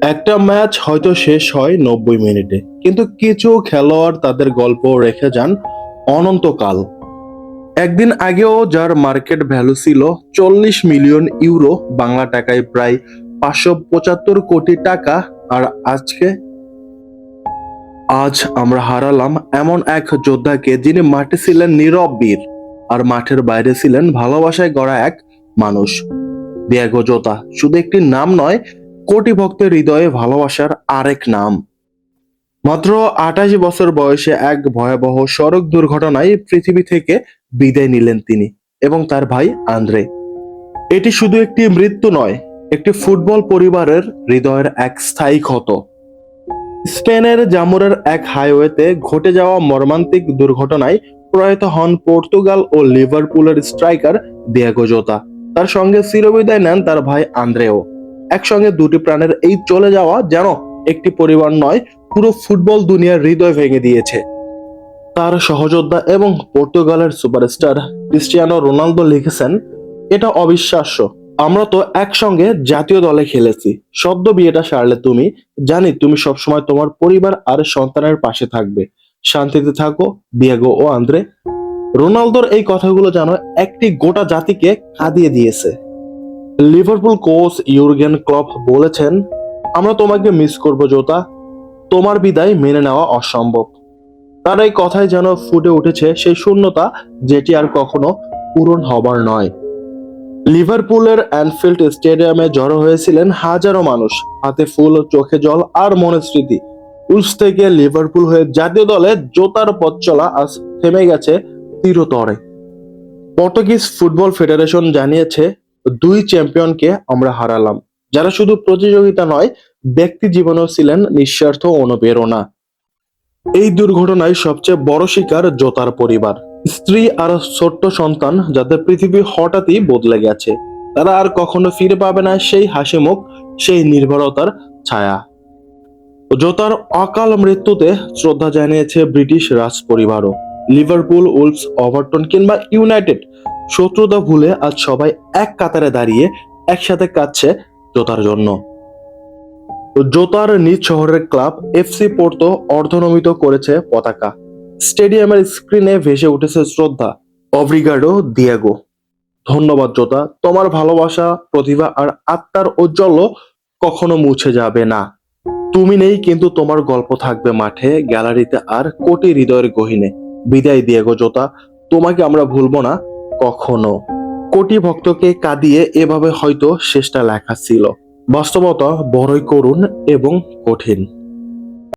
একটা ম্যাচ হয়তো শেষ হয় 90 মিনিটে, কিন্তু কিছু খেলোয়াড় তাদের গল্প রেখে যান অনন্তকাল। একদিন আগেও যার মার্কেট ভ্যালু ছিল 40 মিলিয়ন ইউরো, বাংলা টাকায় প্রায় 575 কোটি টাকা, আর আজ আমরা হারালাম এমন এক যোদ্ধাকে যিনি মাঠে ছিলেন নীরব বীর, আর মাঠের বাইরে ছিলেন ভালোবাসায় গড়া এক মানুষ। দিয়েগো জোতা শুধু একটি নাম নয়, কোটি ভক্তের হৃদয়ে ভালোবাসার আরেক নাম। মাত্র 28 বছর বয়সে এক ভয়াবহ সড়ক দুর্ঘটনায় পৃথিবী থেকে বিদায় নিলেন তিনি এবং তার ভাই আন্দ্রে। এটি শুধু একটি মৃত্যু নয়, একটি ফুটবল পরিবারের হৃদয়ের এক স্থায়ী ক্ষত। স্পেনের জামুরের এক হাইওয়েতে ঘটে যাওয়া মর্মান্তিক দুর্ঘটনায় প্রয়াত হন পর্তুগাল ও লিভারপুলের স্ট্রাইকার দিয়েগো জোতা। তার সঙ্গে চিরবিদায় নেন তার ভাই আন্দ্রেও। একসঙ্গে দুটি প্রাণের এই চলে যাওয়া যেন একটি পরিবার নয়, পুরো ফুটবল দুনিয়ার হৃদয় ভেঙে দিয়েছে। তার সহযোদ্ধা এবং পর্তুগালের সুপারস্টার ক্রিস্টিয়ানো রোনালদো লিখেছেন, এটা অবিশ্বাস্য। আমরা তো একসঙ্গে জাতীয় দলে খেলেছি। সদ্য বিয়েটা সারলে তুমি, জানি তুমি সবসময় তোমার পরিবার আর সন্তানের পাশে থাকবে। শান্তিতে থাকো দিয়েগো ও আন্দ্রে। রোনালদোর এই কথাগুলো যেন একটি গোটা জাতিকে কাঁদিয়ে দিয়েছে। লিভারপুল কোচ ইউর্গেন ক্লপ বলেছেন, আমরা তোমাকে মিস করব জোতা, তোমার বিদায় মেনে নেওয়া অসম্ভব। তার এই কথায় যেন ফুটে উঠেছে সেই শূন্যতা যেটি আর কখনো পূরণ হবার নয়। লিভারপুলের অ্যানফিল্ড স্টেডিয়ামে জড়ো হয়েছিলেন হাজারো মানুষ, হাতে ফুল, চোখে জল আর মনে স্মৃতি। উলস থেকে লিভারপুল হয়ে জাতীয় দলে জোতার পথ চলা আজ থেমে গেছে চিরতরে। পর্তুগিজ ফুটবল ফেডারেশন জানিয়েছে, দুই চ্যাম্পিয়নকে আমরা হারালাম, যারা শুধু প্রতিযোগিতা নয়, ব্যক্তি জীবনেও ছিলেন নিঃস্বার্থ অনুপ্রেরণা। এই দুর্ঘটনায় সবচেয়ে বড় শিকার জোতার পরিবার, স্ত্রী আর ছোট্ট সন্তান, যাদের পৃথিবী হঠাৎই বদলে গেছে। তারা আর কখনো ফিরে পাবে না সেই হাসি মুখ, সেই নির্ভরতার ছায়া। জোতার অকাল মৃত্যুতে শ্রদ্ধা জানিয়েছে ব্রিটিশ রাজ পরিবারও। লিভারপুল, উলফস, এভারটন কিংবা ইউনাইটেড শত্রুতা ভুলে আজ সবাই এক কাতারে দাঁড়িয়ে একসাথে কাঁদছে জোতার জন্য। জোতার নিজ শহরের ক্লাব এফসি পোর্তো অর্ধনমিত করেছে পতাকা। স্টেডিয়ামের স্ক্রিনে ভেসে উঠেছে শ্রদ্ধা, অব্রিগাডো দিয়েগো। ধন্যবাদ জোতা, তোমার ভালোবাসা, প্রতিভা আর আত্মার ঔজ্জ্বল্য কখনো মুছে যাবে না। তুমি নেই, কিন্তু তোমার গল্প থাকবে মাঠে, গ্যালারিতে আর কোটি হৃদয়ের গহীনে। বিদায় দিয়েগো জোতা, তোমাকে আমরা ভুলবো না কখনো। কোটি ভক্তকে কাঁদিয়ে এভাবে হয়তো শেষটা লেখা ছিল। বাস্তবতা বড়ই করুণ এবং কঠিন।